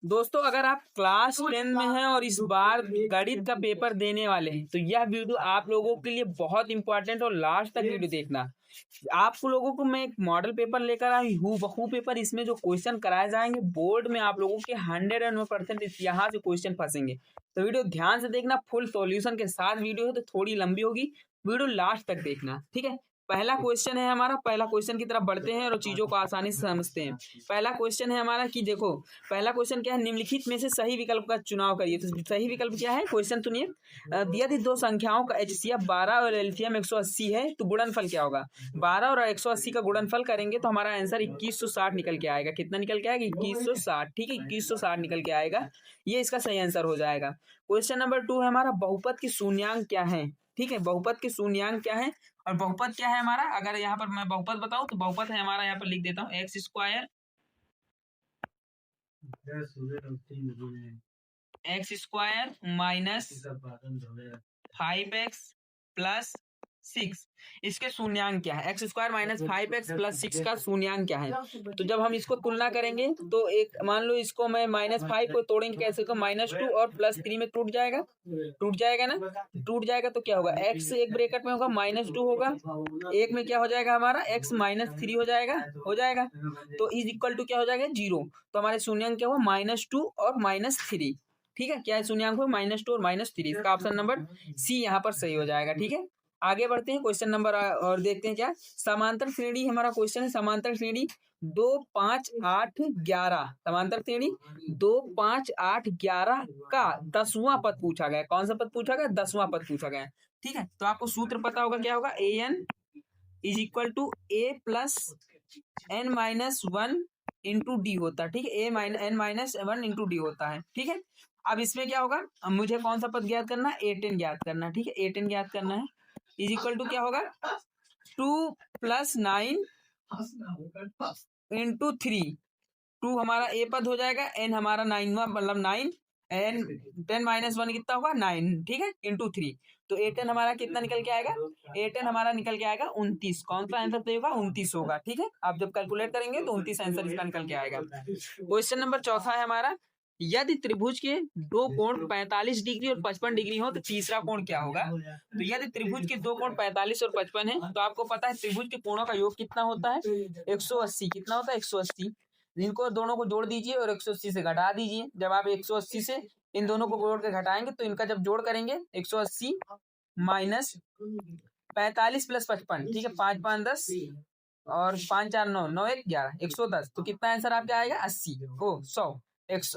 दोस्तों अगर आप क्लास 10 में हैं और इस बार गणित का पेपर देने वाले हैं तो यह वीडियो आप लोगों के लिए बहुत इंपॉर्टेंट और लास्ट तक वीडियो देखना। आप लोगों को मैं एक मॉडल पेपर लेकर आई हूँ, बहू पेपर। इसमें जो क्वेश्चन कराए जाएंगे बोर्ड में आप लोगों के 101% यहाँ से क्वेश्चन फंसेंगे। तो वीडियो ध्यान से देखना, फुल सॉल्यूशन के साथ वीडियो है तो थोड़ी लंबी होगी, वीडियो लास्ट तक देखना, ठीक है। पहला क्वेश्चन है हमारा, पहला क्वेश्चन की तरफ बढ़ते हैं और चीजों को आसानी से समझते हैं। पहला क्वेश्चन है हमारा कि देखो, पहला क्वेश्चन क्या है, निम्नलिखित में से सही विकल्प का चुनाव करिए। तो सही विकल्प क्या है, क्वेश्चन सुनिए। यदि दो संख्याओं का HCF 12 और LCM 180 है तो गुणनफल क्या होगा। 12 और 180 का गुणनफल करेंगे तो हमारा आंसर 2160 निकल के आएगा। कितना निकल के आएगा, 2160, ठीक है, 2160 निकल के आएगा। ये इसका सही आंसर हो जाएगा। क्वेश्चन नंबर 2 है हमारा, बहुपद की शून्यांक क्या है, ठीक है, बहुपद के शून्यांक क्या है। और बहुपद क्या है हमारा, अगर यहाँ पर मैं बहुपद बताऊं तो बहुपद है हमारा, यहाँ पर लिख देता हूँ, x² माइनस 5x प्लस 6। इसके शून्यांक क्या है, x² माइनस 5x प्लस 6 का शून्यांक क्या है। तो जब हम इसको तुलना करेंगे तो एक मान लो इसको मैं -5 को तोड़ेंगे कैसे, तो -2 और +3 में टूट जाएगा ना, टूट जाएगा तो क्या होगा, x एक ब्रैकेट में होगा, -2 होगा, एक में क्या हो जाएगा हमारा, x -3 हो जाएगा, तो इज इक्वल टू क्या हो जाएगा, 0। तो हमारे शून्यांक क्या हुआ, -2 और -3, ठीक है। क्या है शून्यांक हुआ, -2 और -3। इसका ऑप्शन नंबर सी यहाँ पर सही हो जाएगा, ठीक है। आगे बढ़ते हैं, क्वेश्चन नंबर और देखते हैं क्या, समांतर श्रेणी हमारा क्वेश्चन है। समांतर श्रेणी 2, 5, 8, 11, समांतर श्रेणी 2, 5, 8, 11 का 10वां पद पूछा गया। कौन सा पद पूछा गया, 10वां पद पूछा गया, ठीक है। तो आपको सूत्र पता होगा, क्या होगा, an is equal to a plus n-1 into D होता है, ठीक है, n-1 इंटू डी होता है, ठीक है। अब इसमें क्या होगा, अब मुझे कौन सा पद ज्ञात करना है, a10 ज्ञात करना है, ठीक है, a10 ज्ञात करना है। इज इक्वल टू क्या होगा, 2 + 9 इंटू 3। 2 हमारा ए पद हो जाएगा, n हमारा 9वां मतलब 9, n 10 - 1 कितना होगा, 9, ठीक है, इंटू 3। तो A10 हमारा कितना निकल के आएगा, A10 हमारा निकल के आएगा 29। कौन सा आंसर सही होगा, 29 होगा, ठीक है। आप जब कैलकुलेट करेंगे तो 29 आंसर इसका निकल के आएगा। क्वेश्चन नंबर चौथा है हमारा, यदि त्रिभुज के दो कोण 45 डिग्री और 55 डिग्री हो तो तीसरा कोण क्या होगा। तो यदि त्रिभुज के दो कोण 45 और 55 है तो आपको पता है त्रिभुज के कोणों का योग कितना होता है, 180। कितना होता है, 180। इनको दोनों को जोड़ दीजिए और 180 से घटा दीजिए। जब आप 180 से इन दोनों को जोड़ के घटाएंगे तो इनका जब जोड़ करेंगे 180 माइनस 45 प्लस 55, ठीक है, 5 5 10 और 5 4 9 9 1 11 110। तो कितना आंसर आपका आएगा, 80 ओ 100,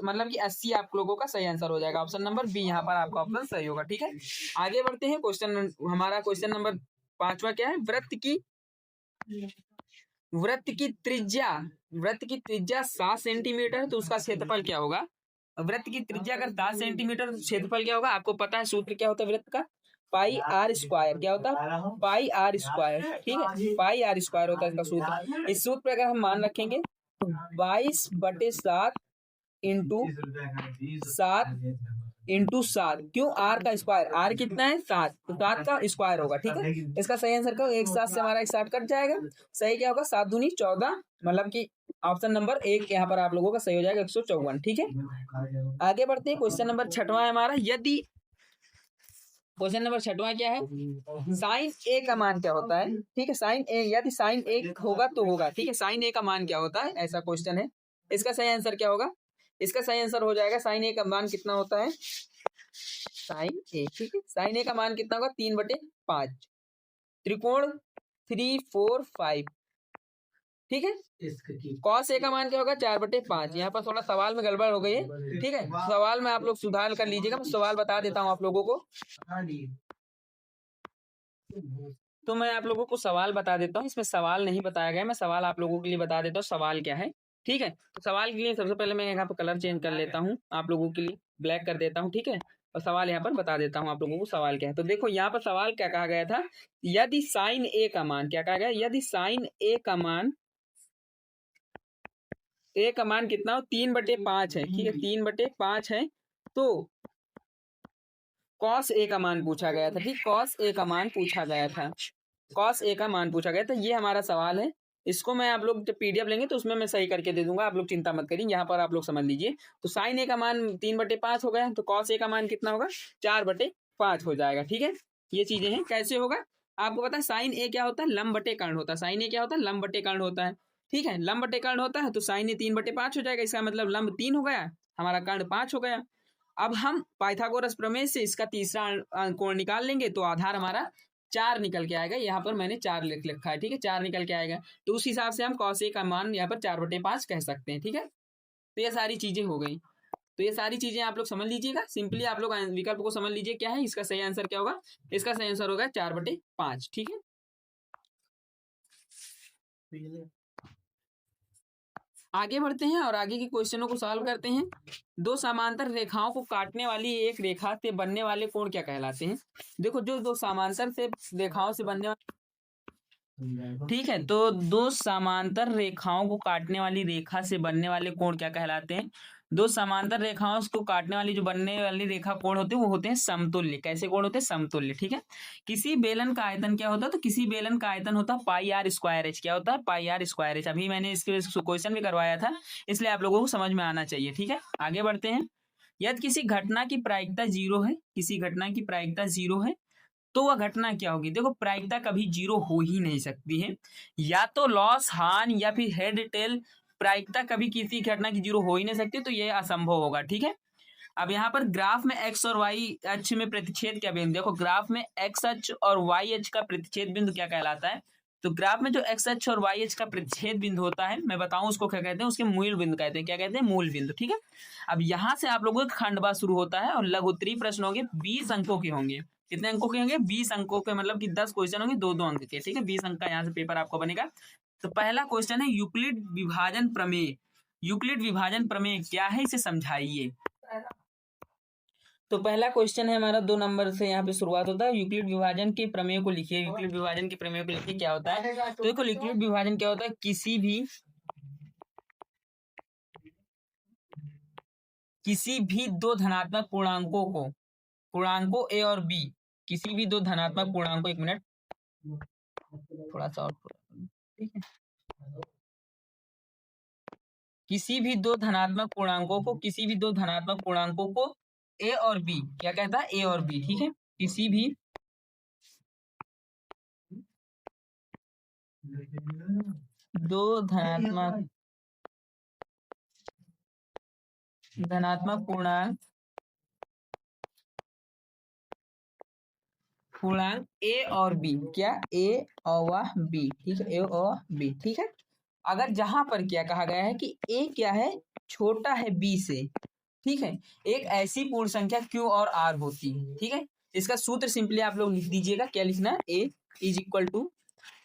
मतलब कि 80 आप लोगों का सही आंसर हो जाएगा। ऑप्शन नंबर बी यहाँ पर आपका ऑप्शन सही होगा, ठीक है। आगे बढ़ते हैं, हमारा क्वेश्चन नंबर 5वां क्या है, वृत्त की त्रिज्या 7 सेंटीमीटर तो उसका क्षेत्रफल क्या होगा। वृत्त की त्रिज्या अगर 7 सेंटीमीटर, क्षेत्रफल क्या होगा, आपको पता है सूत्र क्या होता है वृत्त का, πr²। क्या होता है, πr², ठीक है, πr² होता है इसका सूत्र। इस सूत्र पर अगर हम मान रखेंगे तो 22/7 इंटू 7 इंटू 7, क्यों, आर का स्क्वायर, आर कितना है 7, तो 7 का स्क्वायर होगा, ठीक है। इसका सही आंसर क्या होगा, 1 7 से हमारा 1 7 कट जाएगा, सही क्या होगा, 7 दूनी 14, मतलब कि ऑप्शन नंबर 1 यहाँ पर आप लोगों का सही हो जाएगा, 154, ठीक है। आगे बढ़ते हैं, क्वेश्चन नंबर 6वां है हमारा, यदि क्वेश्चन नंबर 6वां क्या है, साइन ए का मान क्या होता है, ठीक है, साइन ए, यदि साइन ए होगा तो होगा, ठीक है, साइन ए का मान क्या होता है, ऐसा क्वेश्चन है। इसका सही आंसर क्या होगा, इसका सही आंसर हो जाएगा, साइन ए का मान कितना होता है, साइन ए, ठीक है, साइन ए का मान कितना होगा, 3/5। त्रिकोण 3 4 5, ठीक है। कॉस ए का मान क्या होगा, 4/5। यहाँ पर थोड़ा सवाल में गड़बड़ हो गई है, ठीक है, सवाल में आप लोग सुधार कर लीजिएगा। मैं सवाल बता देता हूँ आप लोगों को, तो मैं आप लोगों को सवाल बता देता हूँ। इसमें सवाल नहीं बताया गया, मैं सवाल आप लोगों के लिए बता देता हूँ सवाल क्या है, ठीक है। तो सवाल के लिए सबसे पहले मैं यहाँ पर कलर चेंज कर लेता हूँ, आप लोगों के लिए ब्लैक कर देता हूँ, ठीक है। और सवाल यहाँ पर बता देता हूँ आप लोगों को सवाल क्या है। तो देखो यहाँ पर सवाल क्या कहा गया था, यदि साइन ए का मान, क्या कहा गया, यदि साइन ए का मान, ए का मान कितना हो, 3/5 है, ठीक है, 3/5 है, तो कॉस ए का मान पूछा गया था, ठीक, कॉस ए का मान पूछा गया था, कॉस ए का मान पूछा गया था। ये हमारा सवाल है, इसको मैं आप लोग जब पीडीएफ लेंगे तो उसमें मैं सही करके दे दूंगा, आप लोग चिंता मत करिए। यहाँ पर आप लोग समझ लीजिए। तो साइन ए का मान 3/5 हो गया, तो कॉस ए का मान कितना होगा 4/5 हो जाएगा। ठीक है, ये चीजें हैं। कैसे होगा आपको पता है, साइन ए क्या होता है, लंब बटे कर्ण होता है। साइन ए क्या होता है, लंब बटे कर्ण होता है। ठीक है, लंब बटे कर्ण होता है तो साइन ए 3/5 हो जाएगा। इसका मतलब लंब 3 हो गया, हमारा कर्ण 5 हो गया। अब हम पाइथागोरस प्रमेय से इसका तीसरा कोण निकाल लेंगे तो आधार हमारा 4 निकल के आएगा। यहाँ पर मैंने 4 लिख लिखा है। ठीक है, 4 निकल के आएगा, तो उस हिसाब से हम कॉस ए का मान यहाँ पर 4/5 कह सकते हैं। ठीक है, तो ये सारी चीजें हो गई। तो ये सारी चीजें आप लोग समझ लीजिएगा। सिंपली आप लोग विकल्प को समझ लीजिए क्या है, इसका सही आंसर क्या होगा। इसका सही आंसर होगा 4/5। ठीक है, आगे बढ़ते हैं और आगे के क्वेश्चनों को सॉल्व करते हैं। दो समांतर रेखाओं को काटने वाली एक रेखा से बनने वाले कोण क्या कहलाते हैं। देखो, जो दो समांतर से रेखाओं से बनने वाले, ठीक है, तो दो समांतर रेखाओं को काटने वाली रेखा से बनने वाले कोण क्या कहलाते हैं। दो समांतर रेखाओं को काटने वाली जो बनने वाली रेखा कोण होते हैं वो होते हैं समतुल्य। कैसे कोण होते हैं, समतुल्य। ठीक है, किसी बेलन का आयतन क्या होता है, तो किसी बेलन का आयतन होता है पाई आर स्क्वायर एच। क्या होता है, पाई आर स्क्वायर एच। अभी मैंने इसके क्वेश्चन भी करवाया था, इसलिए आप लोगों को समझ में आना चाहिए। ठीक है, आगे बढ़ते हैं। यदि किसी घटना की प्रायिकता 0 है, किसी घटना की प्रायिकता 0 है, तो वह घटना क्या होगी। देखो, प्रायिकता कभी 0 हो ही नहीं सकती है, या तो लॉस हान या फिर हेड टेल। प्रायिकता कभी किसी घटना की 0 हो ही नहीं सकती, तो यह असंभव होगा। ठीक है, अब यहाँ पर ग्राफ में एक्स और वाई अक्ष में प्रतिच्छेद क्या बिंदु, देखो ग्राफ में एक्स अक्ष और वाई अक्ष का प्रतिच्छेद बिंदु क्या कहलाता है। तो ग्राफ में जो एक्स अक्ष और वाई अक्ष का प्रतिच्छेद बिंदु होता है, मैं बताऊं उसको क्या कहते हैं, उसके मूल बिंदु कहते हैं। क्या कहते हैं, मूल बिंदु। ठीक है, अब यहाँ से आप लोगों का खंडवा शुरू होता है और लघु उत्तरीय प्रश्न होंगे, 20 अंकों के होंगे। कितने अंकों के होंगे, 20 अंकों के, मतलब कि 10 क्वेश्चन होंगे 2-2 अंक के। ठीक है, 20 अंक का यहाँ से पेपर आपको बनेगा। तो पहला क्वेश्चन है यूक्लिड विभाजन प्रमेय। यूक्लिड विभाजन प्रमेय क्या है, इसे समझाइए। तो पहला क्वेश्चन है हमारा 2 नंबर से, यहाँ पे शुरुआत होता है। यूक्लिड विभाजन के प्रमेय को लिखिए। यूक्लिड विभाजन के प्रमेय को लिखिए, क्या होता है। तो देखो, यूक्लिड विभाजन क्या होता है, किसी भी दो धनात्मक पूर्णांकों को, पूर्णांकों ए और बी, किसी भी दो धनात्मक पूर्णांकों, एक मिनट थोड़ा सा और, ठीक है, किसी भी दो धनात्मक पूर्णांकों को, किसी भी दो धनात्मक पूर्णांकों को ए और बी, क्या कहता है, ए और बी। ठीक है, किसी भी दो धनात्मक पूर्णांक, पूर्णांक ए और बी, क्या, ए और बी। ठीक है, ए और बी। ठीक है, अगर जहां पर क्या कहा गया है कि ए क्या है, छोटा है बी से। ठीक है, एक ऐसी पूर्ण संख्या क्यू और आर होती है। ठीक है, इसका सूत्र सिंपली आप लोग लिख दीजिएगा। क्या लिखना, A is equal to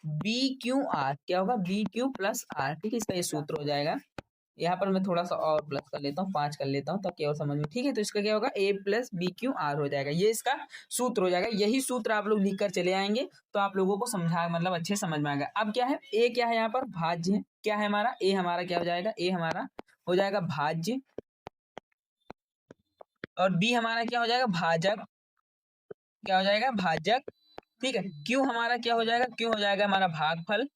B Q R. क्या होगा, बी क्यू प्लस आर। ठीक है, इसका ये सूत्र हो जाएगा। यहाँ पर मैं थोड़ा सा और प्लस कर लेता हूँ, 5 कर लेता हूँ ताकि और समझ में। ठीक है, तो इसका क्या होगा, ए प्लस बी क्यू आर हो जाएगा। ये इसका सूत्र हो जाएगा। यही सूत्र आप लोग लिख कर चले आएंगे तो आप लोगों को समझा, मतलब अच्छे समझ में आएगा। अब क्या है, ए क्या है, यहाँ पर भाज्य है। क्या है हमारा, ए हमारा क्या हो जाएगा, ए हमारा हो जाएगा भाज्य, और बी हमारा क्या हो जाएगा, भाजक। क्या हो जाएगा, भाजक। ठीक है, क्यू हमारा क्या हो जाएगा, क्यू हो जाएगा हमारा भागफल।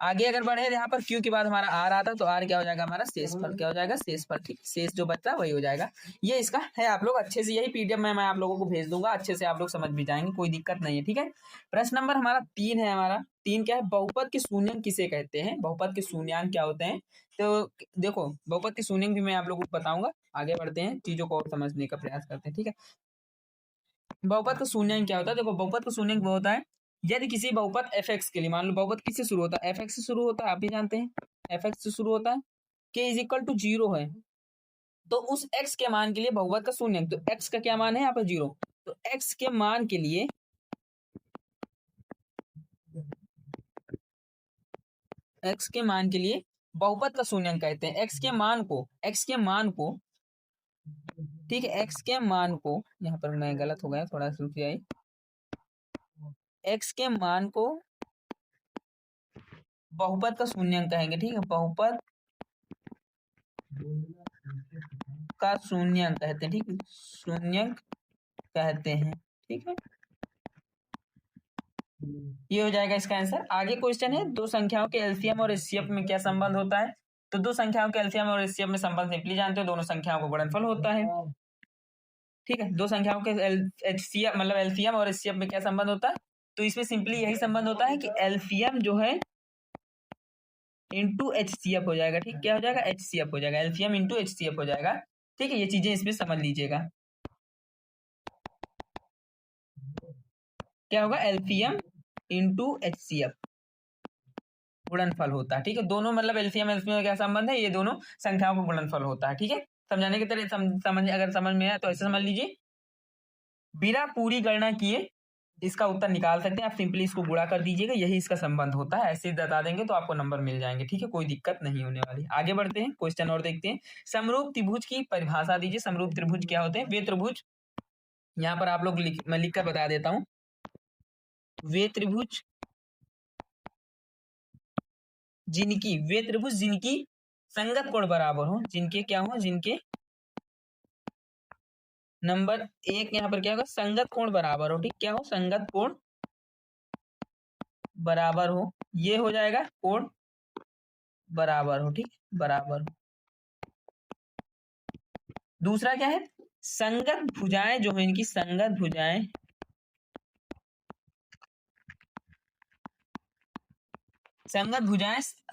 आगे अगर बढ़े यहाँ पर क्यू के बाद हमारा आर आता तो आर क्या हो जाएगा, हमारा शेषफल। क्या हो जाएगा, शेषफल। ठीक, शेष जो बचता वही हो जाएगा। ये इसका है। आप लोग अच्छे से, यही पीडीएफ में मैं आप लोगों को भेज दूंगा, अच्छे से आप लोग समझ भी जाएंगे, कोई दिक्कत नहीं है। ठीक है, प्रश्न नंबर हमारा 3 है। हमारा 3 क्या है, बहुपद के शून्यंक किसे कहते हैं। बहुपद के शून्यंक क्या होते हैं, तो देखो बहुपद के शून्यंक भी मैं आप लोगों को बताऊंगा। आगे बढ़ते हैं, चीजों को और समझने का प्रयास करते हैं। ठीक है, बहुपद का शून्यंक क्या होता है, देखो बहुपद का शून्यंक वो होता है यदि किसी बहुपद एफ एक्स के लिए, मान लो बहुपद किससे शुरू होता है, एफ एक्स से शुरू होता है, आप भी जानते हैं एफ एक्स से शुरू होता है, के इज इक्वल टू 0 है, तो उस एक्स के मान के लिए बहुपद का शून्यंक, तो एक्स का क्या मान है यहाँ पर 0, तो एक्स के मान के लिए, एक्स के मान के लिए बहुपद का शून्यंक कहते हैं। एक्स के मान को, एक्स के मान को, ठीक है, एक्स के मान को, यहाँ पर मैं गलत हो गया, थोड़ा सा रुक जाइए, एक्स के मान को बहुपद का शून्यंक कहेंगे। ठीक है, बहुपद का शून्यंक कहते हैं। ठीक है, शून्यंक कहते हैं। ठीक है, ये हो जाएगा इसका आंसर। आगे क्वेश्चन है, दो संख्याओं के एलसीएम और एचसीएफ में क्या संबंध होता है? तो दो संख्याओं के एलसीएम और एचसीएफ में संबंध सिंपली जानते हो, दोनों संख्याओं का गुणनफल होता है। ठीक है, दो संख्याओं के एचसीएफ मतलब एलसीएम और एचसीएफ में क्या संबंध होता है? तो इसमें सिंपली यही संबंध होता है कि एलसीएम जो है इंटू एचसीएफ हो जाएगा। ठीक, क्या हो जाएगा? एचसीएफ हो जाएगा, एलसीएम इंटू एचसीएफ हो जाएगा। ठीक है, ये चीजें इसमें समझ लीजिएगा। क्या होगा? एलसीएम इंटू एचसीएफ गुणनफल होता है। ठीक है, दोनों मतलब एलसीएम एलसीएम में क्या संबंध है? ये दोनों संख्याओं का गुणनफल होता है। ठीक है, समझाने की तरह समझ अगर समझ में आया तो ऐसे समझ लीजिए। बिना पूरी गणना किए इसका उत्तर निकाल सकते हैं आप, सिंपली इसको गुणा कर दीजिएगा, यही इसका संबंध होता है। ऐसे बता देंगे तो आपको नंबर मिल जाएंगे। ठीक है, कोई दिक्कत नहीं होने वाली। आगे बढ़ते हैं, क्वेश्चन और देखते हैं। समरूप त्रिभुज की परिभाषा दीजिए। समरूप त्रिभुज क्या होते हैं? वे त्रिभुज, यहाँ पर आप लोग मैं लिख कर बता देता हूं। वे त्रिभुज जिनकी संगत कोण बराबर हो, जिनके क्या हो? जिनके नंबर एक यहाँ पर क्या होगा? संगत कोण बराबर हो। ठीक, क्या हो? संगत कोण बराबर हो, ये हो जाएगा कोण बराबर हो। ठीक, बराबर हो। दूसरा क्या है? संगत भुजाएं जो है, इनकी संगत भुजाएं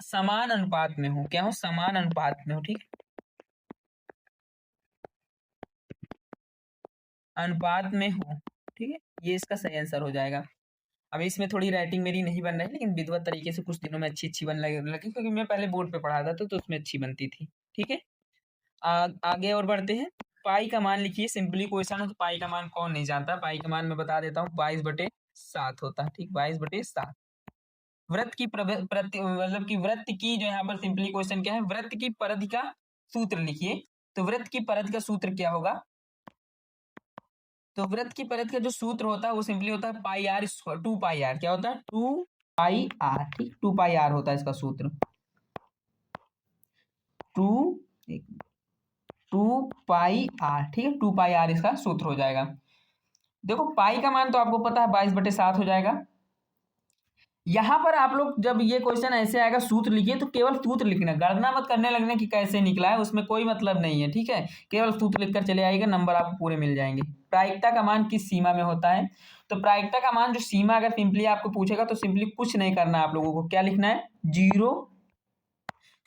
समान अनुपात में हो। क्या हो? समान अनुपात में हो। ठीक, अनुपात में हो। ठीक है, ये इसका सही आंसर हो जाएगा। अब इसमें थोड़ी राइटिंग मेरी नहीं बन रही, लेकिन विधिवत तरीके से कुछ दिनों में अच्छी अच्छी बन लगी, क्योंकि मैं पहले बोर्ड पे पढ़ाता था तो उसमें अच्छी बनती थी। ठीक है, आगे और बढ़ते हैं। पाई का मान लिखिए, सिंपली क्वेश्चन है तो पाई का मान कौन नहीं जानता? पाई का मान मैं बता देता हूँ, 22/7 होता है। ठीक, 22/7। वृत्त की मतलब कि वृत्त की जो यहाँ पर सिंपली क्वेश्चन क्या है? वृत्त की परिधि का सूत्र लिखिए। तो वृत्त की परिधि का सूत्र क्या होगा? तो वृत्त की परिधि का जो सूत्र होता है वो सिंपली होता है पाई आर स्क्वायर, 2 पाई आर। क्या होता है? 2 पाई आर। ठीक, 2 पाई आर होता है इसका सूत्र। 2 पाई आर। ठीक है, 2 पाई आर इसका सूत्र हो जाएगा। देखो, पाई का मान तो आपको पता है 22/7 हो जाएगा। यहां पर आप लोग जब ये क्वेश्चन ऐसे आएगा सूत्र लिखिए तो केवल सूत्र लिखना, गणना मत करने लगने कि कैसे निकला है, उसमें कोई मतलब नहीं है। ठीक है, केवल सूत्र लिखकर चले आइएगा, नंबर आपको पूरे मिल जाएंगे। प्रायिकता का मान किस सीमा में होता है? तो प्रायिकता का मान जो सीमा अगर सिंपली आपको पूछेगा तो सिंपली कुछ नहीं करना, आप लोगों को क्या लिखना है? 0,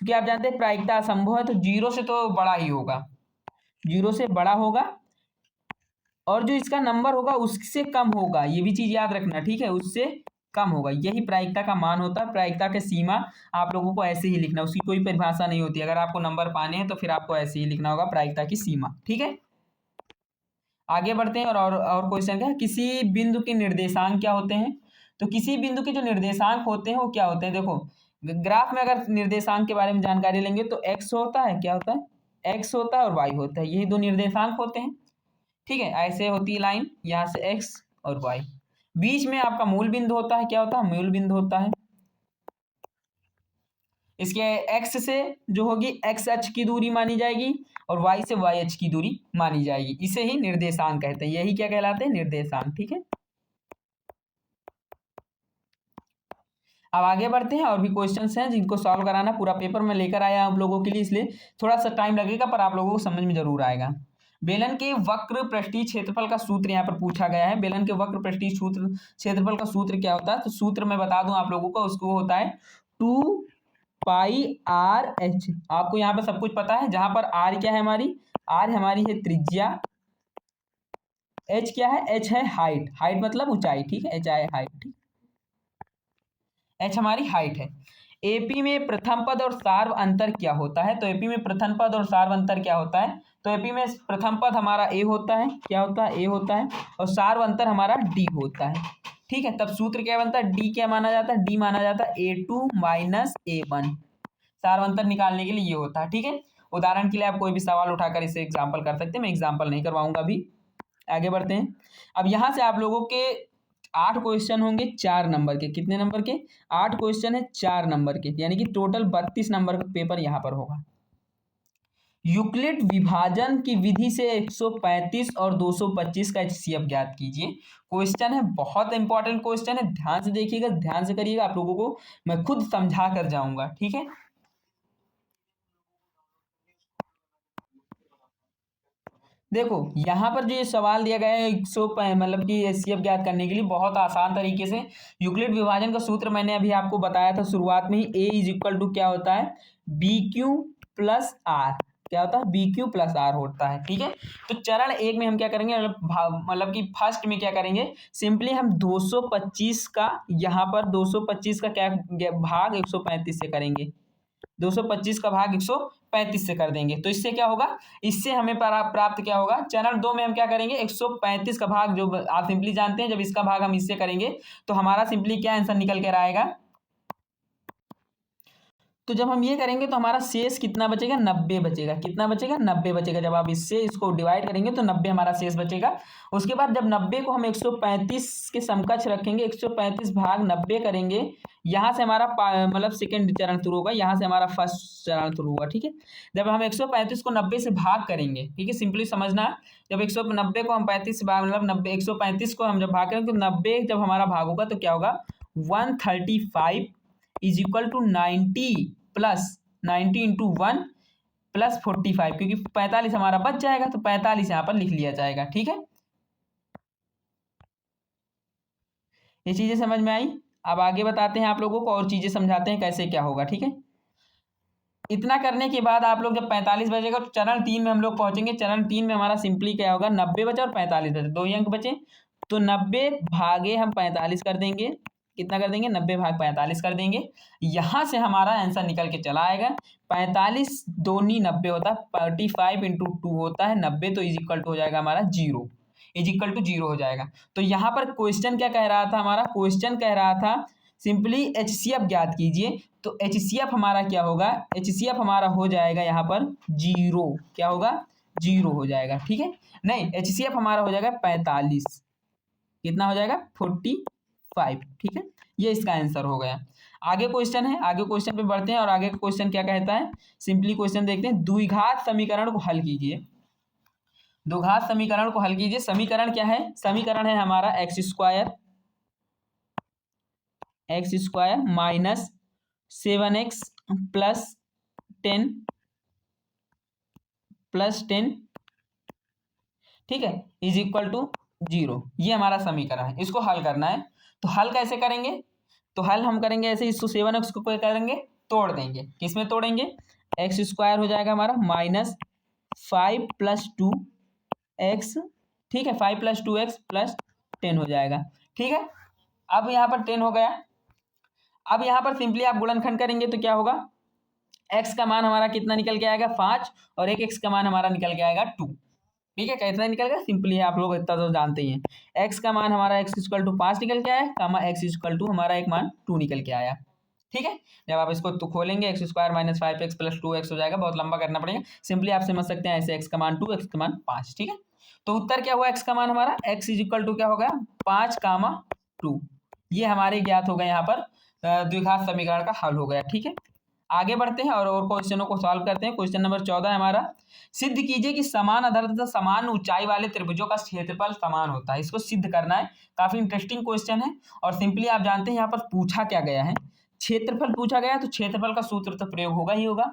क्योंकि आप जानते हैं प्रायिकता असंभव है, तो 0 से तो बड़ा ही होगा, 0 से बड़ा होगा, और जो इसका नंबर होगा उससे कम होगा, ये भी चीज याद रखना। ठीक है, उससे कम होगा, यही प्रायिकता का मान होता है। प्रायिकता की सीमा आप लोगों को ऐसे ही लिखना, उसकी कोई परिभाषा नहीं होती। अगर आपको नंबर पाने हैं तो फिर आपको ऐसे ही लिखना होगा, प्रायिकता की सीमा। ठीक है, आगे बढ़ते हैं। और क्वेश्चन क्या है? किसी बिंदु के निर्देशांक क्या होते हैं? तो किसी बिंदु के जो निर्देशांक होते हैं वो क्या होते हैं? देखो, ग्राफ में अगर निर्देशांक के बारे में जानकारी लेंगे तो एक्स होता है, क्या होता है? एक्स होता है और वाई होता है, यही दो निर्देशांक होते हैं। ठीक है, ऐसे होती है लाइन, यहाँ से एक्स और वाई। बीच में आपका मूल बिंदु होता है, क्या होता है? मूल बिंदु होता है। इसके एक्स से जो होगी एक्स अक्ष की दूरी मानी जाएगी, और वाई से वाई अक्ष की दूरी मानी जाएगी। इसे ही निर्देशांक कहते हैं, यही क्या कहलाते हैं? निर्देशांक। ठीक है, अब आगे बढ़ते हैं। और भी क्वेश्चंस हैं जिनको सॉल्व कराना, पूरा पेपर में लेकर आया आप लोगों के लिए, इसलिए थोड़ा सा टाइम लगेगा, पर आप लोगों को समझ में जरूर आएगा। बेलन के वक्र पृष्ठीय क्षेत्रफल का सूत्र यहाँ पर पूछा गया है। बेलन के वक्र पृष्ठीय क्षेत्रफल का सूत्र क्या होता है? तो सूत्र मैं बता दूं आप लोगों को, उसको होता है 2 पाई आर एच। आपको यहाँ पर सब कुछ पता है, जहां पर आर क्या है हमारी? आर हमारी है त्रिज्या, एच क्या है? एच है हाइट, हाइट मतलब ऊंचाई। ठीक है, एच आई हाइट। ठीक, एच हमारी हाइट है। एपी में प्रथम पद और सार्व अंतर क्या होता है? तो एपी में प्रथम पद और सार्व अंतर क्या होता है? तो एपी में प्रथम पद हमारा ए होता है, क्या होता है? ए होता है, और सार्व अंतर हमारा डी होता है। ठीक है, तब सूत्र क्या बनता है? डी क्या माना जाता है? डी माना जाता है A2 - A1। सार्व अंतर निकालने के लिए ये होता है। ठीक है, उदाहरण के लिए आप कोई भी सवाल उठाकर इसे एग्जाम्पल कर सकते हैं, मैं एग्जाम्पल नहीं करवाऊंगा अभी। आगे बढ़ते हैं। अब यहाँ से आप लोगों के 8 क्वेश्चन होंगे 4 नंबर के। कितने नंबर के? 8 क्वेश्चन है 4 नंबर के, यानी कि टोटल 32 नंबर का पेपर यहाँ पर होगा। यूक्लिड विभाजन की विधि से 135 और 225 का एचसीएफ ज्ञात कीजिए। क्वेश्चन है, बहुत इंपॉर्टेंट क्वेश्चन है, ध्यान से देखिएगा, ध्यान से करिएगा, आप लोगों को मैं खुद समझा कर जाऊंगा, ठीक है। देखो यहाँ पर जो ये सवाल दिया गया है 100 मतलब कि एचसीएफ ज्ञात करने के लिए बहुत आसान तरीके से यूक्लिड विभाजन का सूत्र मैंने अभी आपको बताया था शुरुआत में ही। ए इज इक्वल टू क्या होता है, बी क्यू प्लस आर, क्या होता है, बी क्यू प्लस आर होता है, ठीक है। तो चरण एक में हम क्या करेंगे, मतलब कि फर्स्ट में क्या करेंगे, सिंपली हम 225 का, यहाँ पर 225 का क्या भाग 135 से करेंगे, 225 का भाग 135 से कर देंगे। तो इससे क्या होगा, इससे हमें प्राप्त क्या होगा, चरण दो में हम क्या करेंगे, 135 का भाग, जो आप सिंपली जानते हैं, जब इसका भाग हम इससे करेंगे तो हमारा सिंपली क्या आंसर निकल कर आएगा। तो जब हम ये करेंगे तो हमारा शेष कितना बचेगा, 90 बचेगा। कितना बचेगा, 90 बचेगा। जब आप इससे इसको डिवाइड करेंगे तो 90 हमारा शेष बचेगा। उसके बाद जब 90 को हम 135 के समकक्ष रखेंगे, 135 भाग 90 करेंगे, यहाँ से हमारा मतलब सेकेंड चरण शुरू होगा, यहाँ से हमारा फर्स्ट चरण शुरू होगा, ठीक है। जब हम 135 को 90 से भाग करेंगे, ठीक है, सिंपली समझना, जब 190 को हम 35 से भाग, मतलब 90 135 को हम जब भाग करेंगे तो 90 जब हमारा भाग होगा तो क्या होगा, 135 is equal to 90 plus 90 into 1 plus 45, क्योंकि 45 हमारा बच जाएगा तो 45 यहाँ पर लिख लिया जाएगा, ठीक है। ये चीजें समझ में आई। अब आगे बताते हैं आप लोगों को और चीजें समझाते हैं कैसे क्या होगा, ठीक है। इतना करने के बाद आप लोग जब 45 बचेगा तो चरण 3 में हम लोग पहुंचेंगे। चरण 3 में हमारा सिंपली क्या होगा, 90 बचे और 45 बचे, दो ही अंक बचे, तो 90 भागे हम 45 कर देंगे। कितना कर देंगे, 90 भाग 45 कर देंगे। यहाँ से हमारा आंसर निकल के चला आएगा, 45 दूनी 90 होता है, 45 इंटू 2 होता है 90, तो इज इक्वल टू हो जाएगा हमारा 0, इज इक्वल टू 0 हो जाएगा। तो यहाँ पर क्वेश्चन क्या कह रहा था, हमारा क्वेश्चन कह रहा था सिंपली एचसीएफ ज्ञात कीजिए। तो एचसीएफ हमारा क्या होगा, एचसीएफ हमारा हो जाएगा यहाँ पर 0, क्या होगा, 0 हो जाएगा, ठीक है। नहीं, एचसीएफ हमारा हो जाएगा 45, कितना हो जाएगा, 45, ठीक है। ये इसका आंसर हो गया। आगे क्वेश्चन है, आगे क्वेश्चन पे बढ़ते हैं और आगे क्वेश्चन क्या कहता है, सिंपली क्वेश्चन देखते हैं। द्विघात समीकरण को हल कीजिए। द्विघात समीकरण को हल कीजिए। समीकरण क्या है, समीकरण है हमारा x square minus 7x plus 10 ठीक है, इज इक्वल टू 0। ये हमारा समीकरण है, इसको हल करना है। तो हल कैसे करेंगे, तो हल हम करेंगे ऐसे, इसको 7x को क्या करेंगे, तोड़ देंगे। किसमें तोड़ेंगे, एक्स स्क्वायर हो जाएगा हमारा माइनस 5 प्लस 2x, ठीक है, 5 प्लस 2x प्लस 10 हो जाएगा, ठीक है। अब यहाँ पर 10 हो गया। अब यहाँ पर सिंपली आप गुणनखंड करेंगे तो क्या होगा, x का मान हमारा कितना निकल के आएगा 5, और एक x का मान हमारा निकल के आएगा 2, ठीक है। कितना निकल गया, सिंपली है, आप लोग इतना तो जानते ही हैं। x का मान हमारा x इक्वल टू 5 निकल के आया, कामा x इक्वल टू हमारा एक मान 2 निकल के आया, ठीक है। जब आप इसको तो खोलेंगे, x square minus 5x plus 2x हो जाएगा, बहुत लंबा करना पड़ेगा। सिंपली आप समझ सकते हैं ऐसे, x का मान 2, x का मान 5, ठीक है। तो उत्तर क्या हुआ, x का मान हमारा x इज इक्वल टू क्या हो गया, 5 कामा 2। ये हमारे ज्ञात हो गए यहाँ पर द्विघात समीकरण का हल हो गया, ठीक है। आगे बढ़ते हैं और क्वेश्चनों को सॉल्व करते हैं। क्वेश्चन नंबर 14 है हमारा, सिद्ध कीजिए कि समान आधार तथा समान ऊंचाई वाले त्रिभुजों का क्षेत्रफल समान होता है। इसको सिद्ध करना है, काफी इंटरेस्टिंग क्वेश्चन है। और सिंपली आप जानते हैं यहाँ पर पूछा क्या गया है, क्षेत्रफल पूछा गया है, तो क्षेत्रफल का सूत्र तो प्रयोग होगा ही होगा।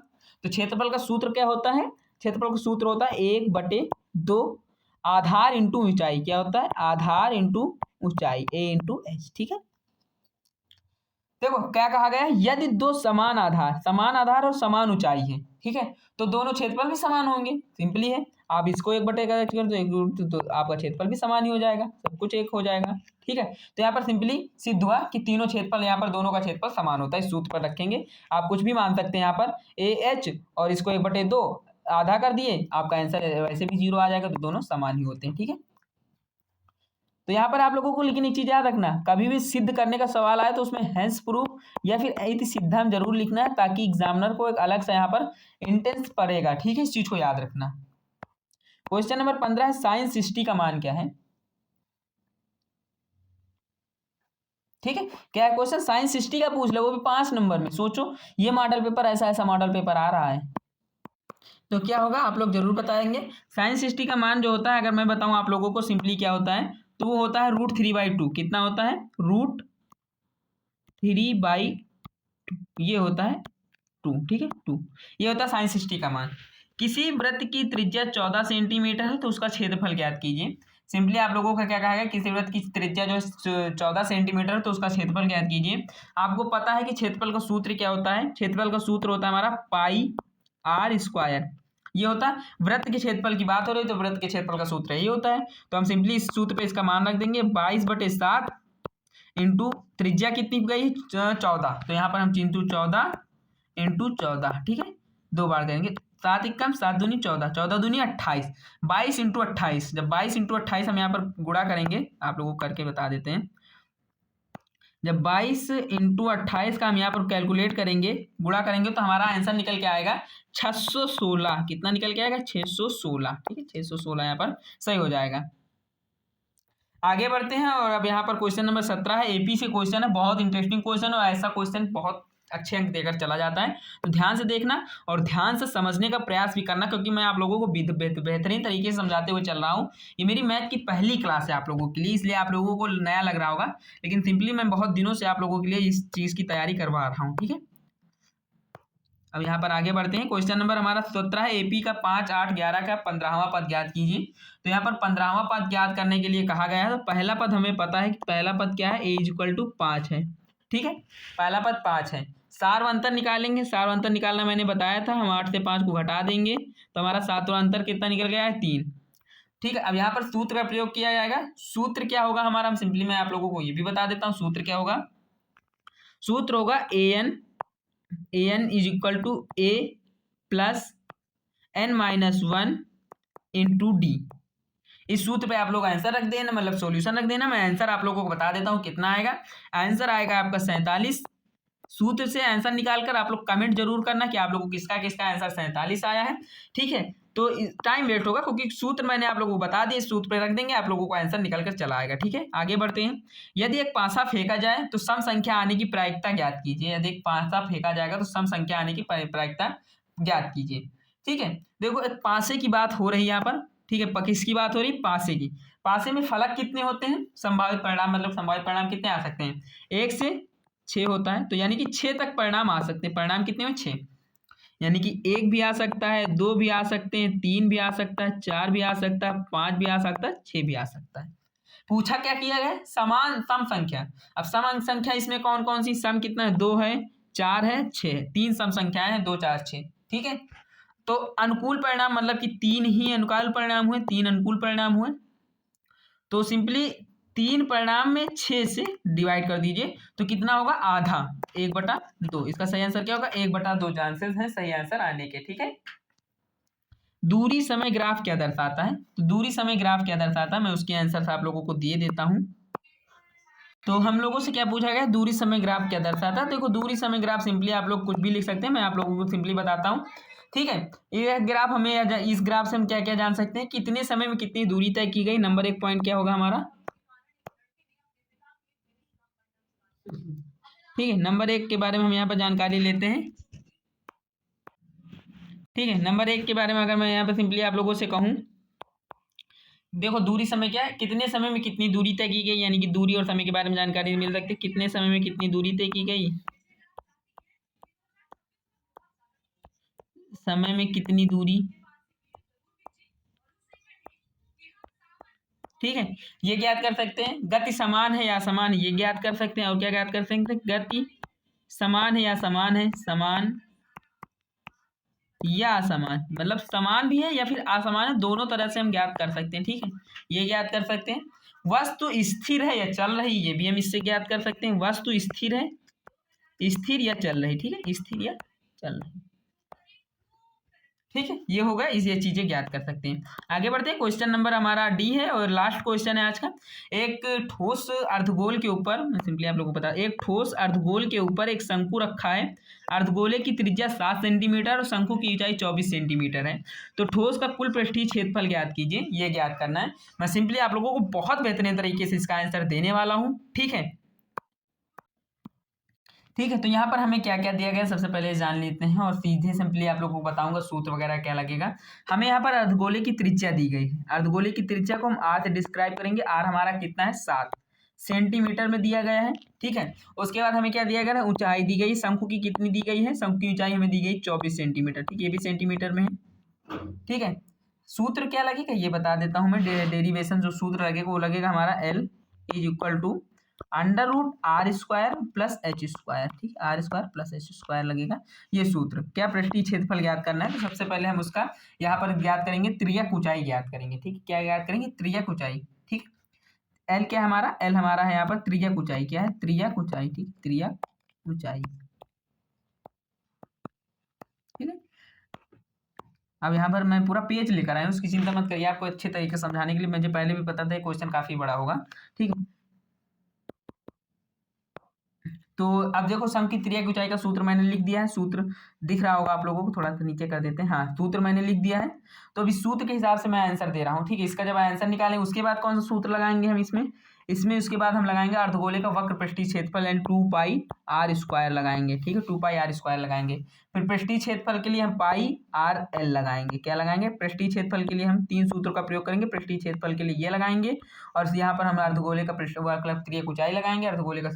तो क्षेत्रफल का सूत्र क्या होता है, क्षेत्रफल का सूत्र होता है 1/2 आधार इंटू ऊंचाई, क्या होता है, आधार इंटू ऊंचाई, a इंटू एच, ठीक है। देखो क्या कहा गया है, यदि दो समान आधार और समान ऊंचाई है, ठीक है, तो दोनों क्षेत्रफल भी समान होंगे। सिंपली है, आप इसको 1/1 कर तो आपका क्षेत्रफल भी समान ही हो जाएगा, सब कुछ एक हो जाएगा, ठीक है। तो यहाँ पर सिंपली सिद्ध हुआ कि तीनों क्षेत्रफल, यहाँ पर दोनों का क्षेत्रफल समान होता है। इस सूत्र पर रखेंगे, आप कुछ भी मान सकते हैं यहाँ पर AH, और इसको 1/2 आधा कर दिए, आपका आंसर वैसे भी 0 आ जाएगा, तो दोनों समान ही होते हैं, ठीक है। तो यहाँ पर आप लोगों को लेकिन एक चीज याद रखना, कभी भी सिद्ध करने का सवाल आए तो उसमें हेंस प्रूफ या फिर इति सिद्धम जरूर लिखना है, ताकि एग्जामिनर को एक अलग से यहाँ पर इंटेंस पड़ेगा, ठीक है। इस चीज को याद रखना। क्वेश्चन नंबर 15 है, साइन 60 का मान क्या है, ठीक है। क्या है क्वेश्चन, साइन 60 का पूछ लो, वो भी 5 नंबर में। सोचो, ये मॉडल पेपर ऐसा मॉडल पेपर आ रहा है, तो क्या होगा आप लोग जरूर बताएंगे। साइन 60 का मान जो होता है, अगर मैं बताऊं आप लोगों को सिंपली क्या होता है, तो वो होता है √3/2। कितना होता है? √3/2 ये होता है 2। ठीक है, 2 ये होता है साइन 60 का मान। किसी वृत्त की त्रिज्या 14 सेंटीमीटर है तो उसका क्षेत्रफल ज्ञात कीजिए। सिंपली आप लोगों का क्या कहा गया, किसी वृत्त की त्रिज्या जो है 14 सेंटीमीटर है तो उसका क्षेत्रफल ज्ञात कीजिए। आपको पता है कि क्षेत्रफल का सूत्र क्या होता है? क्षेत्रफल का सूत्र होता है हमारा πr²। ये होता है वृत्त के क्षेत्रफल की बात हो रही है तो वृत्त के क्षेत्रफल का सूत्र यही होता है। तो हम सिंपली इस सूत्र पे इसका मान रख देंगे 22/7 इंटू त्रिज्या कितनी गई 14, तो यहाँ पर हम इंटू 14 इंटू 14, ठीक है, 2 बार करेंगे। 7 एकम 7 दूनी 14, 14 दूनी 28, 22 इंटू 28। जब 22 इंटू 28 हम यहाँ पर गुणा करेंगे, आप लोगों को करके बता देते हैं। जब 22 इंटू 28 का हम यहाँ पर कैलकुलेट करेंगे, गुणा करेंगे, तो हमारा आंसर निकल के आएगा 616। कितना निकल के आएगा? 616। ठीक है, 616 यहाँ पर सही हो जाएगा। आगे बढ़ते हैं और अब यहाँ पर क्वेश्चन नंबर 17 है। एपी से क्वेश्चन है, बहुत इंटरेस्टिंग क्वेश्चन और ऐसा क्वेश्चन बहुत अच्छे अंक देकर चला जाता है। तो ध्यान से देखना और ध्यान से समझने का प्रयास भी करना, क्योंकि मैं आप लोगों को बेहतरीन तरीके से समझाते हुए चल रहा हूँ। ये मेरी मैथ की पहली क्लास है आप लोगों के लिए, इसलिए आप लोगों को नया लग रहा होगा, लेकिन सिंपली मैं बहुत दिनों से आप लोगों के लिए इस चीज़ की तैयारी करवा रहा हूँ। ठीक है, अब यहाँ पर आगे बढ़ते हैं। क्वेश्चन नंबर हमारा 17 है। एपी का 5, 8, 11 का 15वां पद ज्ञात कीजिए। तो यहाँ पर 15वां पद ज्ञात करने के लिए कहा गया है। तो पहला पद हमें पता है कि पहला पद क्या है, a = 5 है। ठीक है, पहला पद 5 है। सार्वअंतर निकालेंगे, सार्वअंतर निकालना मैंने बताया था, हम 8 से 5 को घटा देंगे तो हमारा सातवां अंतर कितना निकल गया है, 3। ठीक है, अब यहाँ पर सूत्र का प्रयोग किया जाएगा। सूत्र क्या होगा हमारा, हम सिंपली मैं आप लोगों को ये भी बता देता हूँ सूत्र क्या होगा। सूत्र होगा an = a plus n-1 into D. इस सूत्र पे आप लोग आंसर रख देना, मतलब सॉल्यूशन रख देना। मैं आंसर आप लोगों को बता देता हूँ कितना आएगा। आंसर आएगा आपका 47। सूत्र से आंसर निकालकर आप लोग कमेंट जरूर करना कि आप लोगों को किसका किसका आंसर 47 आया है। ठीक है, तो टाइम वेस्ट होगा क्योंकि सूत्र मैंने आप लोगों को बता दिया, इस सूत्र पे रख देंगे, आप लोगों को आंसर निकल कर चला आएगा। ठीक है, आगे बढ़ते हैं। यदि एक पासा फेंका जाए तो सम संख्या आने की प्रायिकता ज्ञात कीजिए। यदि एक पासा फेंका जाएगा तो सम संख्या आने की प्रायिकता ज्ञात कीजिए। ठीक है, देखो एक पासे की बात हो रही है यहाँ पर। ठीक है, किसकी बात हो रही है, पासे की। पासे में फलक कितने होते हैं, संभावित परिणाम, मतलब संभावित परिणाम कितने आ सकते हैं, 1 से 6 होता है। तो यानी कि 6 तक परिणाम आ सकते हैं। परिणाम कितने में, 6। यानी कि 1 भी आ सकता है, 2 भी आ सकते हैं, 3 भी आ सकता है, 4 भी आ सकता है, 5 भी आ सकता है, 6 भी आ सकता है। पूछा क्या किया गया है, समान सम संख्या। अब सम संख्या इसमें कौन कौन सी, सम कितना है, 2 है, 4 है, 6, 3 सम संख्याएं हैं, 2, 4, 6। ठीक है, तो अनुकूल परिणाम मतलब कि 3 ही अनुकूल परिणाम हुए, 3 अनुकूल परिणाम हुए। तो सिंपली 3 परिणाम में 6 से डिवाइड कर दीजिए तो कितना होगा, आधा, 1/2। इसका सही आंसर क्या होगा, 1/2 चांसेस हैं सही आंसर आने के। ठीक है, दूरी समय ग्राफ क्या दर्शाता है, तो दूरी समय ग्राफ क्या दर्शाता है, मैं उसके आंसर आप लोगों को दिए देता हूं। तो हम लोगों से क्या पूछा गया, दूरी समय ग्राफ क्या दर्शाता है। देखो दूरी समय ग्राफ सिंपली आप लोग कुछ भी लिख सकते हैं, मैं आप लोगों को सिंपली बताता हूँ। ठीक है, ये ग्राफ हमें, इस ग्राफ से हम क्या क्या जान सकते हैं, कितने समय में कितनी दूरी तय की गई। नंबर 1 पॉइंट क्या होगा हमारा, ठीक है, नंबर 1 के बारे में हम यहाँ पर जानकारी लेते हैं। ठीक है, नंबर 1 के बारे में अगर मैं यहाँ पर सिंपली आप लोगों से कहूँ, देखो दूरी समय क्या है, कितने समय में कितनी दूरी तय की गई, यानी कि दूरी और समय के बारे में जानकारी मिल सकती है। कितने समय में कितनी दूरी तय की गई, समय में कितनी दूरी। ठीक है, ये ज्ञात कर सकते हैं। गति समान है या असमान है, ये ज्ञात कर सकते हैं। और क्या ज्ञात कर सकते हैं, गति समान है या समान है, समान या असमान, मतलब समान भी है या फिर असमान है, दोनों तरह से हम ज्ञात कर सकते हैं। ठीक है, ये ज्ञात कर सकते हैं। वस्तु स्थिर है या चल रही, ये भी हम इससे ज्ञात कर सकते हैं। वस्तु स्थिर है, स्थिर या चल रही। ठीक है, स्थिर या चल रही। ठीक है, ये होगा, इस ये चीजें ज्ञात कर सकते हैं। आगे बढ़ते हैं। क्वेश्चन नंबर हमारा डी है और लास्ट क्वेश्चन है आज का। एक ठोस अर्धगोल के ऊपर, मैं सिंपली आप लोगों को बता, एक ठोस अर्धगोल के ऊपर एक शंकु रखा है। अर्धगोले की त्रिज्या 7 सेंटीमीटर और शंकु की ऊंचाई 24 सेंटीमीटर है। तो ठोस का कुल पृष्ठीय क्षेत्रफल ज्ञात कीजिए, ये ज्ञात करना है। मैं सिंपली आप लोगों को बहुत बेहतरीन तरीके से इसका आंसर देने वाला हूँ। ठीक है, ठीक है। तो यहाँ पर हमें क्या क्या दिया गया सबसे पहले जान लेते हैं और सीधे सिंपली आप लोगों को बताऊंगा सूत्र वगैरह क्या लगेगा। हमें यहाँ पर अर्धगोले की त्रिज्या दी गई है। अर्धगोले की त्रिज्या को हम आर से डिस्क्राइब करेंगे। आर हमारा कितना है 7 सेंटीमीटर में दिया गया है। ठीक है। उसके बाद हमें क्या दिया गया है, ऊंचाई दी गई। शंकु की कितनी दी गई है, शंकु की ऊंचाई हमें दी गई 24 सेंटीमीटर। ठीक है, ये भी सेंटीमीटर में है। ठीक है। सूत्र क्या लगेगा ये बता देता हूँ मैं। डेरिवेशन जो सूत्र लगेगा वो लगेगा हमारा L is equal to under root R square plus H square. ठीक, R square plus H square लगेगा ये सूत्र। क्या पृष्ठीय क्षेत्रफल ज्ञात करना है, तो सबसे पहले हम उसका यहाँ पर ज्ञात करेंगे, त्रिज्या ऊंचाई ज्ञात करेंगे। ठीक, क्या ज्ञात करेंगे, त्रिज्या ऊंचाई। ठीक, एल क्या है हमारा, एल हमारा है यहाँ पर त्रिज्या ऊंचाई। क्या है, त्रिज्या ऊंचाई। ठीक, त्रिज्या ऊंचाई। ठीक है। अब यहाँ पर मैं पूरा पेज लेकर आया हूँ, उसकी चिंता मत करिए। आपको अच्छे तरीके से समझाने के लिए, मुझे पहले भी पता था क्वेश्चन काफी बड़ा होगा। ठीक है। तो अब देखो शंकु की त्रिज्या की ऊंचाई का सूत्र मैंने लिख दिया है। सूत्र दिख रहा होगा आप लोगों को, थोड़ा सा नीचे कर देते हैं। हाँ, सूत्र मैंने लिख दिया है। तो अभी सूत्र के हिसाब से मैं आंसर दे रहा हूँ। ठीक है। इसका जब आंसर निकालेंगे उसके बाद कौन सा सूत्र लगाएंगे हम इसमें उसके बाद हम लगाएंगे अर्धगोले का वक्र पृष्ठीय क्षेत्रफल एंड 2 पाई आर स्क्वायर लगाएंगे। ठीक है, 2 पाई आर स्क्वायर लगाएंगे। फिर पृष्ठीय क्षेत्रफल के लिए हम पाई आर एल लगाएंगे। क्या लगाएंगे, पृष्ठीय क्षेत्रफल के लिए हम 3 सूत्रों का प्रयोग करेंगे। पृष्ठीय क्षेत्रफल के लिए ये लगाएंगे और यहाँ पर हम अर्धगोले का त्रिज्या ऊंचाई लगाएंगे, अर्धगोले का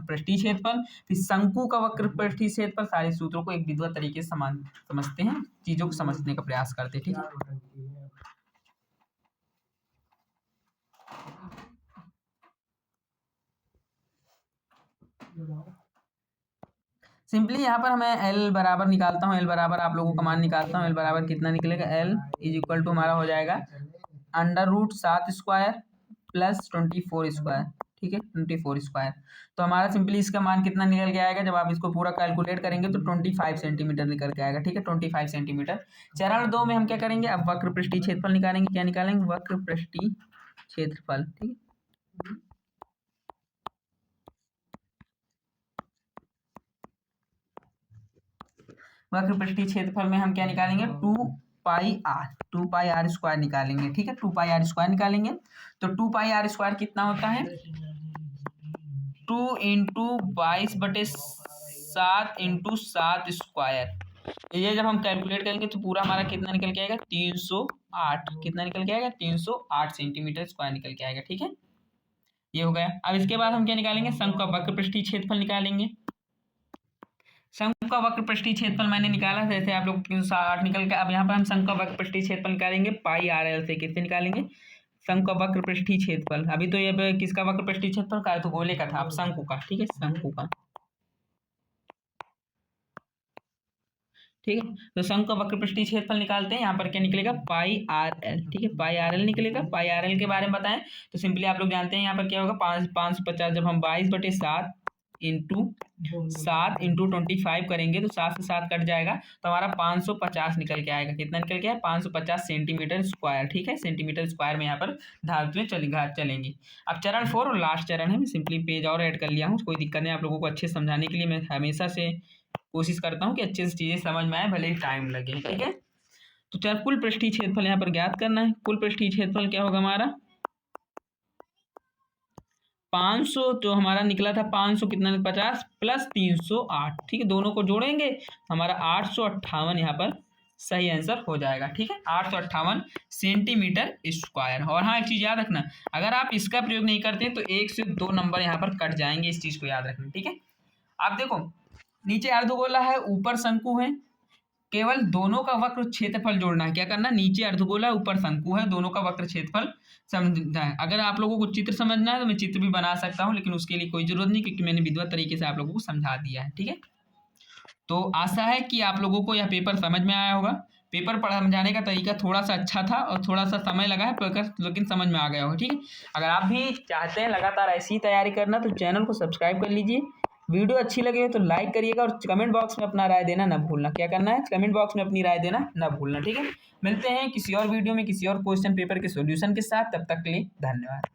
पृष्ठीय क्षेत्रफल, फिर शंकु का वक्र पृष्ठीय क्षेत्रफल। सारे सूत्रों को एक विधिवत तरीके से समझते हैं, चीजों को समझने का प्रयास करते हैं। ठीक है। सिंपली यहाँ पर मैं एल बराबर निकालता हूँ। एल बराबर आप लोगों का मान निकालता हूँ। एल बराबर कितना निकलेगा, एल इज इक्वल टू हमारा हो जाएगा under root 7 square plus 24 square. ठीक है, 24 स्क्वायर। तो हमारा सिंपली इसका मान कितना निकल के आएगा, जब आप इसको पूरा कैलकुलेट करेंगे तो 25 सेंटीमीटर निकल के आएगा। ठीक है, 25 सेंटीमीटर। चरण 2 में हम क्या करेंगे, अब वक्र पृष्ठीय क्षेत्रफल निकालेंगे। क्या निकालेंगे, वक्र पृष्ठीय क्षेत्रफल। ठीक है, वक्र पृष्ठीय क्षेत्रफल में हम क्या निकालेंगे, 2 पाई आर स्क्वायर निकालेंगे। ठीक है, 2 पाई आर स्क्वायर निकालेंगे। तो 2 पाई आर स्क्वायर कितना होता है, 2 इंटू 22/7 इंटू 7 स्क्वायर। ये जब हम कैलकुलेट करेंगे तो पूरा हमारा कितना निकल के आएगा, 308। कितना निकल के आएगा, 308 सेंटीमीटर स्क्वायर निकल के आएगा। ठीक है, ये हो गया। अब इसके बाद हम क्या निकालेंगे, शंकु का वक्र पृष्ठीय क्षेत्रफल निकालेंगे। शंकु का वक्र पृष्ठीय क्षेत्रफल मैंने निकाला, जैसे आप लोग 308 निकल के। अब यहाँ पर हम शंकु का वक्र पृष्ठीय क्षेत्रफल निकालेंगे पाई आर एल से। किससे निकालेंगे, शंकु का वक्र पृष्ठीय क्षेत्रफल। अभी तो ये किसका वक्र पृष्ठीय क्षेत्रफल का, तो गोले का था, अब शंकु का। ठीक है, शंकु का। ठीक है, तो शंकु का वक्र पृष्ठीय क्षेत्रफल निकालते हैं। यहाँ पर क्या निकलेगा, पाई आर एल। ठीक है, पाई आर एल निकलेगा। पाई आर एल के बारे में बताएं तो सिंपली आप लोग जानते हैं यहाँ पर क्या होगा, 550। जब हम 22/7 इंटू 7 इंटू 25 करेंगे तो 7 से 7 कट जाएगा, तो हमारा 550 निकल के आएगा। कितना निकल के आया, 550 सेंटीमीटर स्क्वायर। ठीक है, सेंटीमीटर स्क्वायर में यहाँ पर धातुएं चलेंगी। अब चरण 4 और लास्ट चरण है। मैं सिंपली पेज और ऐड कर लिया हूँ, कोई दिक्कत नहीं। आप लोगों को अच्छे समझाने के लिए मैं हमेशा से कोशिश करता हूँ कि अच्छे से चीजें समझ में आए, भले ही टाइम लगे। ठीक है, तो चल कुल पृष्ठीय क्षेत्रफल यहाँ पर ज्ञात करना है। कुल पृष्ठीय क्षेत्रफल क्या होगा हमारा, 500 जो हमारा निकला था, 500 कितना, 50 प्लस 308। ठीक है, दोनों को जोड़ेंगे हमारा 858 यहाँ पर सही आंसर हो जाएगा। ठीक है, 858 सेंटीमीटर स्क्वायर। और हाँ, एक चीज याद रखना, अगर आप इसका प्रयोग नहीं करते तो 1 से 2 नंबर यहाँ पर कट जाएंगे, इस चीज को याद रखना। ठीक है, आप देखो नीचे अर्धगोला है, ऊपर शंकु है, केवल दोनों का वक्र क्षेत्रफल जोड़ना है। क्या करना, नीचे अर्धगोला ऊपर शंकु है, दोनों का वक्र क्षेत्रफल समझना है। अगर आप लोगों को चित्र समझना है तो मैं चित्र भी बना सकता हूं, लेकिन उसके लिए कोई जरूरत नहीं, क्योंकि मैंने विधिवत तरीके से आप लोगों को समझा दिया है। ठीक है, तो आशा है कि आप लोगों को यह पेपर समझ में आया होगा। पेपर समझाने का तरीका थोड़ा सा अच्छा था और थोड़ा सा समय लगा है, लेकिन समझ में आ गया होगा। ठीक है, अगर आप भी चाहते हैं लगातार ऐसी ही तैयारी करना तो चैनल को सब्सक्राइब कर लीजिए। वीडियो अच्छी लगे हो तो लाइक करिएगा और कमेंट बॉक्स में अपना राय देना ना भूलना। क्या करना है, कमेंट बॉक्स में अपनी राय देना ना भूलना। ठीक है, मिलते हैं किसी और वीडियो में किसी और क्वेश्चन पेपर के सॉल्यूशन के साथ। तब तक के लिए धन्यवाद।